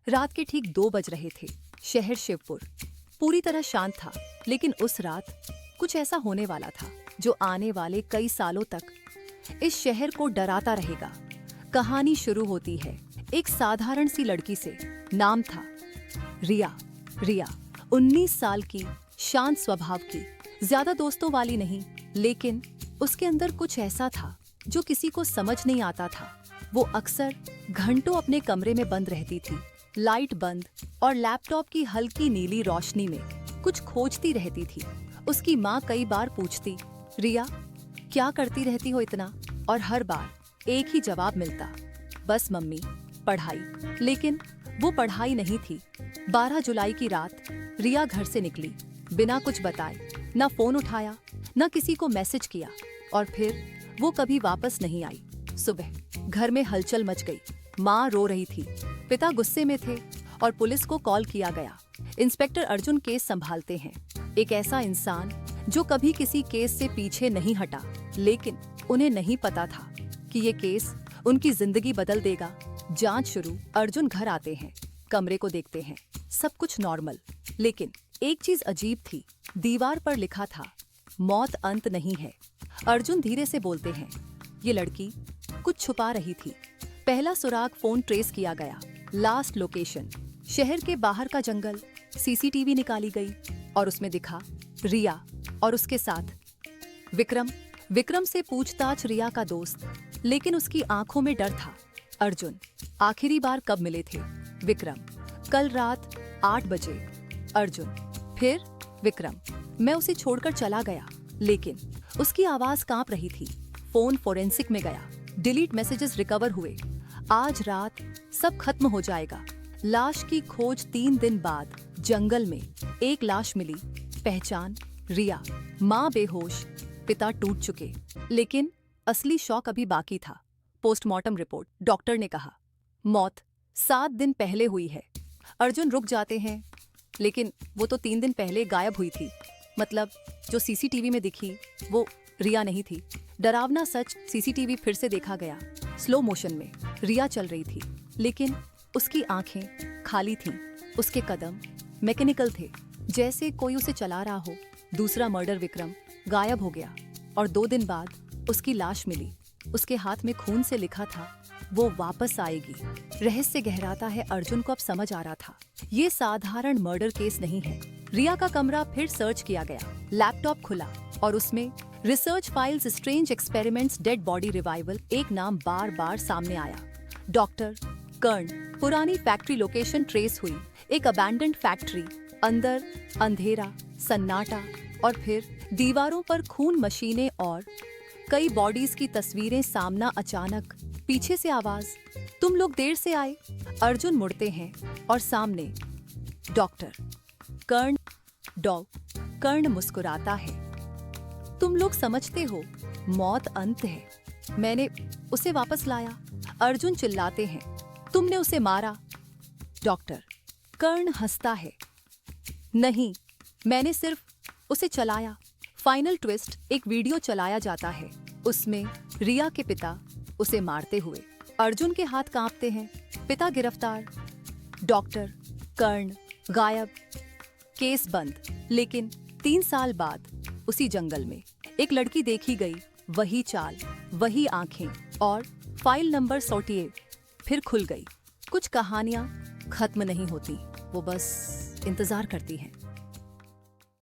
रात के ठीक 2 बज रहे थे। शहर शिवपुर पूरी तरह शांत था, लेकिन उस रात कुछ ऐसा होने वाला था जो आने वाले कई सालों तक इस शहर को डराता रहेगा। कहानी शुरू होती है एक साधारण सी लड़की से। नाम था रिया। रिया 19 साल की, शांत स्वभाव की, ज्यादा दोस्तों वाली नहीं, लेकिन उसके अंदर कुछ ऐसा था जो किसी को समझ नहीं आता था। वो अक्सर घंटों अपने कमरे में बंद रहती थी, लाइट बंद और लैपटॉप की हल्की नीली रोशनी में कुछ खोजती रहती थी। उसकी माँ कई बार पूछती, रिया क्या करती रहती हो इतना? और हर बार एक ही जवाब मिलता, बस मम्मी, पढ़ाई। लेकिन वो पढ़ाई नहीं थी। 12 जुलाई की रात रिया घर से निकली, बिना कुछ बताए। न फोन उठाया, न किसी को मैसेज किया, और फिर वो कभी वापस नहीं आई। सुबह घर में हलचल मच गई। माँ रो रही थी, पिता गुस्से में थे और पुलिस को कॉल किया गया। इंस्पेक्टर अर्जुन केस संभालते हैं, एक ऐसा इंसान जो कभी किसी केस से पीछे नहीं हटा। लेकिन उन्हें नहीं पता था कि ये केस उनकी जिंदगी बदल देगा। जांच शुरू। अर्जुन घर आते हैं, कमरे को देखते हैं, सब कुछ नॉर्मल। लेकिन एक चीज अजीब थी, दीवार पर लिखा था, मौत अंत नहीं है। अर्जुन धीरे से बोलते हैं, ये लड़की कुछ छुपा रही थी। पहला सुराग फोन ट्रेस किया गया, लास्ट लोकेशन शहर के बाहर का जंगल। सीसीटीवी निकाली गई और उसमें दिखा रिया और उसके साथ विक्रम। विक्रम से पूछताछ रिया का दोस्त, लेकिन उसकी आंखों में डर था। अर्जुन आखिरी बार कब मिले थे? विक्रम कल रात 8 बजे। अर्जुन फिर विक्रम मैं उसे छोड़कर चला गया, लेकिन उसकी आवाज कांप रही थी। फोन फोरेंसिक में गया, डिलीट मैसेजेस रिकवर हुए। आज रात सब खत्म हो जाएगा। लाश की खोज 3 दिन बाद जंगल में एक लाश मिली। पहचान रिया। माँ बेहोश, पिता टूट चुके। लेकिन असली शौक अभी बाकी था। Postmortem report. डॉक्टर ने कहा मौत 7 दिन पहले हुई है। अर्जुन रुक जाते हैं, लेकिन वो तो 3 दिन पहले गायब हुई थी। मतलब जो सीसीटीवी में दिखी वो रिया नहीं थी। डरावना सच, सीसीटीवी फिर से देखा गया। स्लो मोशन में रिया चल रही थी, लेकिन उसकी आंखें खाली थीं। उसके कदम मैकेनिकल थे, जैसे कोई उसे चला रहा हो। दूसरा मर्डर विक्रम गायब हो गया और 2 दिन बाद उसकी लाश मिली। उसके हाथ में खून से लिखा था, वो वापस आएगी। रहस्य गहराता है। अर्जुन को अब समझ आ रहा था, ये साधारण मर्डर केस नहीं है। रिया का कमरा फिर सर्च किया गया, लैपटॉप खुला और उसमें research files, strange experiments, dead body revival. एक नाम बार बार सामने आया, डॉक्टर कर्ण। पुरानी फैक्ट्री लोकेशन ट्रेस हुई, एक अबैंडन्ड फैक्ट्री। अंदर अंधेरा, सन्नाटा और फिर दीवारों पर खून, मशीनें और कई बॉडीज की तस्वीरें। सामना अचानक पीछे से आवाज, तुम लोग देर से आए। अर्जुन मुड़ते हैं और सामने डॉक्टर कर्ण। कर्ण मुस्कुराता है, तुम लोग समझते हो मौत अंत है, मैंने उसे वापस लाया। अर्जुन चिल्लाते हैं, तुमने उसे मारा। डॉक्टर कर्ण हंसता है, नहीं, मैंने सिर्फ उसे चलाया। फाइनल ट्विस्ट, एक वीडियो चलाया जाता है, उसमें रिया के पिता उसे मारते हुए। अर्जुन के हाथ कांपते हैं। पिता गिरफ्तार, डॉक्टर कर्ण गायब, केस बंद। लेकिन 3 साल बाद उसी जंगल में एक लड़की देखी गई, वही चाल, वही आंखें, और फाइल नंबर 48 फिर खुल गई। कुछ कहानियां खत्म नहीं होती, वो बस इंतजार करती हैं।